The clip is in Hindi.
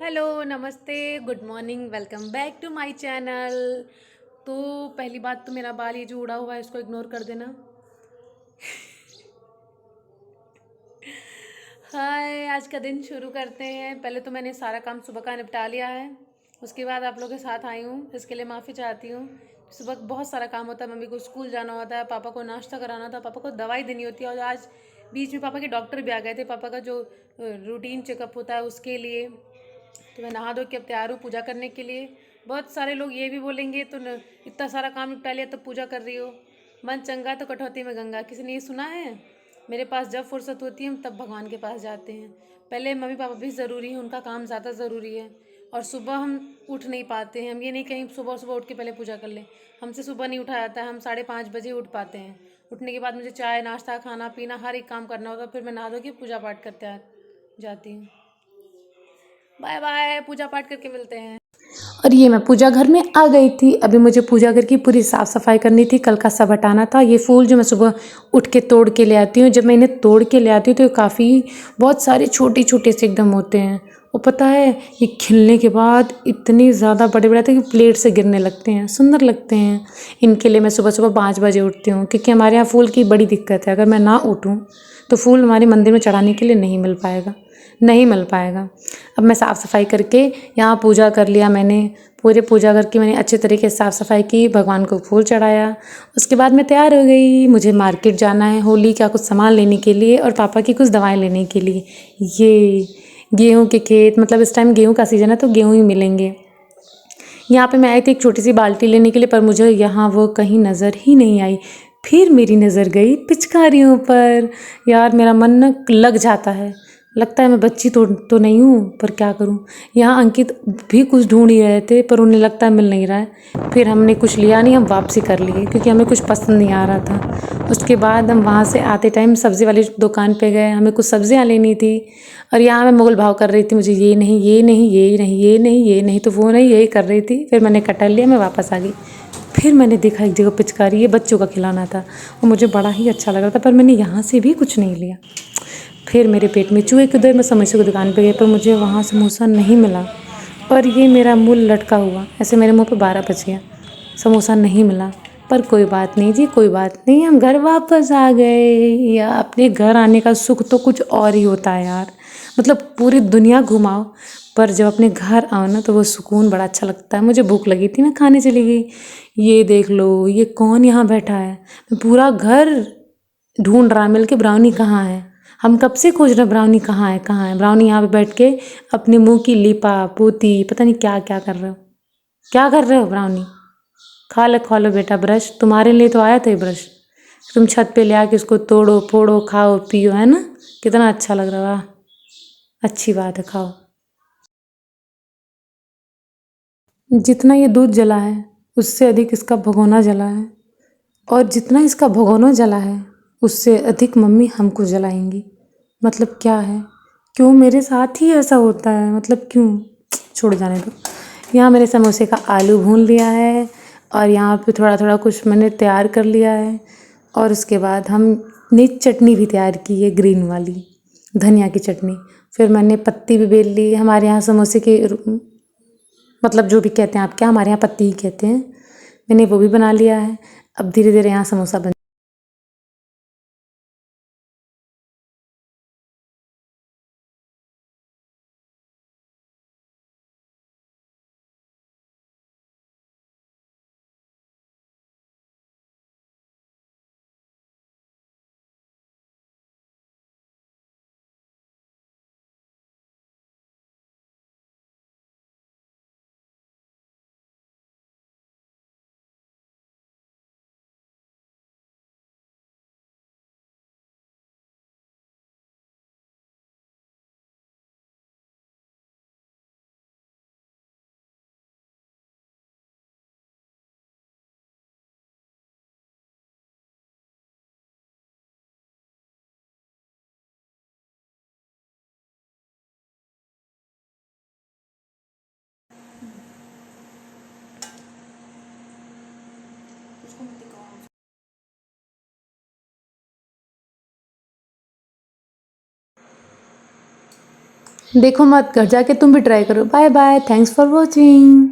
हेलो, नमस्ते, good morning, welcome back to my channel. तो पहली बात तो मेरा बाल ये जो उड़ा हुआ है इसको इग्नोर कर देना। हाय, आज का दिन शुरू करते हैं। पहले तो मैंने सारा काम सुबह का निपटा लिया है। उसके बाद आप लोगों के साथ आई हूँ, इसके लिए माफ़ी चाहती हूँ। सुबह बहुत सारा काम होता है, मम्मी को स्कूल जाना होता है, पापा को नाश्ता कराना था, पापा को दवाई देनी होती है। और आज बीच में पापा के डॉक्टर भी आ गए थे, पापा का जो रूटीन चेकअप होता है उसके लिए। तो मैं नहा धो के अब तैयार हूँ पूजा करने के लिए। बहुत सारे लोग ये भी बोलेंगे तो इतना सारा काम निपटा लिया तब पूजा कर रही हो। मन चंगा तो कटौती में गंगा, किसी ने ये सुना है? मेरे पास जब फुर्सत होती है हम तब भगवान के पास जाते हैं। पहले मम्मी पापा भी ज़रूरी है, उनका काम ज़्यादा ज़रूरी है। और सुबह हम उठ नहीं पाते हैं, हम ये नहीं कहीं सुबह सुबह उठ के पहले पूजा कर लें। हमसे सुबह नहीं उठा जाता है, हम 5:30 बजे उठ पाते हैं। उठने के बाद मुझे चाय नाश्ता खाना पीना हर एक काम करना होता है, फिर मैं नहा धो के पूजा पाठ करते जाती हूँ। बाय बाय, पूजा पाठ करके मिलते हैं। और ये मैं पूजा घर में आ गई थी। अभी मुझे पूजा घर की पूरी साफ़ सफाई करनी थी, कल का सब हटाना था। ये फूल जो मैं सुबह उठ के तोड़ के ले आती हूँ, जब मैं इन्हें तोड़ के ले आती हूँ तो ये काफ़ी बहुत सारे छोटे छोटे से एकदम होते हैं। और पता है ये खिलने के बाद इतने ज़्यादा बड़े बड़े आते हैं कि प्लेट से गिरने लगते हैं, सुंदर लगते हैं। इनके लिए मैं सुबह सुबह 5 बजे उठती हूँ, क्योंकि हमारे यहाँ फूल की बड़ी दिक्कत है। अगर मैं ना उठूँ तो फूल हमारे मंदिर में चढ़ाने के लिए नहीं मिल पाएगा, नहीं मिल पाएगा। अब मैं साफ़ सफाई करके यहाँ पूजा कर लिया मैंने, पूरे पूजा घर की मैंने अच्छे तरीके से साफ़ सफाई की, भगवान को फूल चढ़ाया। उसके बाद मैं तैयार हो गई, मुझे मार्केट जाना है होली का कुछ सामान लेने के लिए और पापा की कुछ दवाएं लेने के लिए। ये गेहूं के खेत, मतलब इस टाइम गेहूं का सीज़न है तो गेहूं ही मिलेंगे। यहाँ पे मैं आई थी एक छोटी सी बाल्टी लेने के लिए, पर मुझे यहाँ वो कहीं नज़र ही नहीं आई। फिर मेरी नज़र गई पिचकारियों पर। यार मेरा मन न लग जाता है, लगता है मैं बच्ची तो नहीं हूँ, पर क्या करूँ। यहाँ अंकित भी कुछ ढूंढ ही रहे थे पर उन्हें लगता है मिल नहीं रहा है। फिर हमने कुछ लिया नहीं, हम वापसी कर लिए क्योंकि हमें कुछ पसंद नहीं आ रहा था। उसके बाद हम वहाँ से आते टाइम सब्ज़ी वाली दुकान पे गए, हमें कुछ सब्जियाँ लेनी थी। और यहाँ मैं मोल भाव कर रही थी, मुझे ये नहीं ये नहीं ये नहीं ये नहीं ये नहीं तो वो नहीं, यही कर रही थी। फिर मैंने कटर लिया, मैं वापस आ गई। फिर मैंने देखा एक जगह पिचकारी, ये बच्चों का खिलौना था और मुझे बड़ा ही अच्छा लग रहा था, पर मैंने यहाँ से भी कुछ नहीं लिया। फिर मेरे पेट में चूहे कूदे, मैं समोसे की दुकान पे गई पर मुझे वहाँ समोसा नहीं मिला। और ये मेरा मुँह लटका हुआ, ऐसे मेरे मुँह पे 12 बज गया, समोसा नहीं मिला। पर कोई बात नहीं जी, कोई बात नहीं, हम घर वापस आ गए। या अपने घर आने का सुख तो कुछ और ही होता है यार। मतलब पूरी दुनिया घुमाओ पर जब अपने घर आओ ना तो वो सुकून बड़ा अच्छा लगता है। मुझे भूख लगी थी, मैं खाने चली गई। ये देख लो ये कौन यहाँ बैठा है, पूरा घर ढूंढ रहा मिल के ब्राउनी कहाँ है। हम कब से खोज रहे ब्राउनी कहाँ है कहाँ है। ब्राउनी यहाँ पे बैठ के अपने मुंह की लिपा पोती पता नहीं क्या क्या कर रहे हो, क्या कर रहे हो ब्राउनी। खा लो बेटा ब्रश, तुम्हारे लिए तो आया था ये ब्रश। तुम छत पे ले आके उसको तोड़ो फोड़ो खाओ पियो, है ना। कितना अच्छा लग रहा है, वाह, अच्छी बात है, खाओ। जितना ये दूध जला है उससे अधिक इसका भगोना जला है, और जितना इसका भगोना जला है उससे अधिक मम्मी हमको जलाएंगी। मतलब क्या है, क्यों मेरे साथ ही ऐसा होता है, मतलब क्यों। छोड़ जाने दो। यहाँ मैंने समोसे का आलू भून लिया है और यहाँ पे थोड़ा थोड़ा कुछ मैंने तैयार कर लिया है। और उसके बाद हमने चटनी भी तैयार की है, ग्रीन वाली धनिया की चटनी। फिर मैंने पत्ती भी बेल ली, हमारे यहाँ समोसे के मतलब जो भी कहते हैं आप, क्या हमारे यहाँ पत्ती ही कहते हैं। मैंने वो भी बना लिया है। अब धीरे धीरे यहाँ समोसा बन देखो मत, घर जाके तुम भी ट्राई करो। Bye bye, thanks for watching.